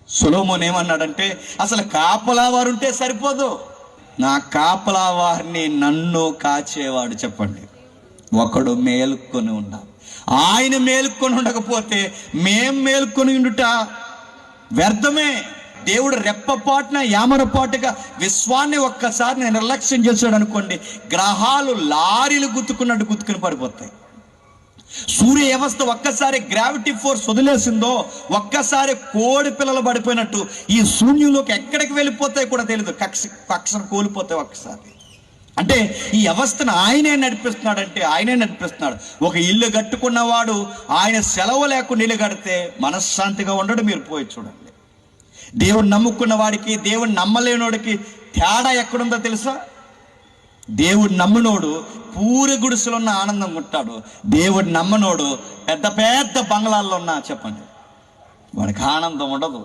సొలొమోను ఏమన్నాడంటే, అసలు కాపలా వారు ఉంటే సరిపోదు, నా కాపలా వారిని నన్ను కాచేవాడు చెప్పండి ఒకడు మేలుకొని ఉండాలి. ఆయన మేలుకొని ఉండకపోతే మేం మేలుకొని ఉండుట వ్యర్థమే. దేవుడు రెప్పపాటున యామరపాటుగా విశ్వాన్ని ఒక్కసారి నిర్లక్ష్యం చేశాడు అనుకోండి, గ్రహాలు లారీలు గుర్తుకున్నట్టు గుర్తుకుని పడిపోతాయి. సూర్య వ్యవస్థ ఒక్కసారి గ్రావిటీ ఫోర్స్ వదిలేసిందో, ఒక్కసారి కోడి పిల్లలు పడిపోయినట్టు ఈ శూన్యంలోకి ఎక్కడికి వెళ్ళిపోతాయి కూడా తెలియదు. కక్షను కోల్పోతాయి ఒక్కసారి. అంటే ఈ వ్యవస్థను ఆయనే నడిపిస్తున్నాడు. ఒక ఇల్లు కట్టుకున్నవాడు ఆయన సెలవు లేకుండా ఇల్లు కడితే మనశ్శాంతిగా ఉండడు. మీరు పోయి చూడండి. దేవుడు నమ్ముకున్న వాడికి, దేవుడు నమ్మలేనోడికి తేడా ఎక్కడుందో తెలుసా? దేవుడు నమ్మనోడు పూరి గుడిసెలో ఉన్న ఆనందంగా ఉంటాడు. దేవుడు నమ్మనోడు పెద్ద పెద్ద బంగ్లాల్లో ఉన్నా చెప్పండి, వాడికి ఆనందం ఉండదు.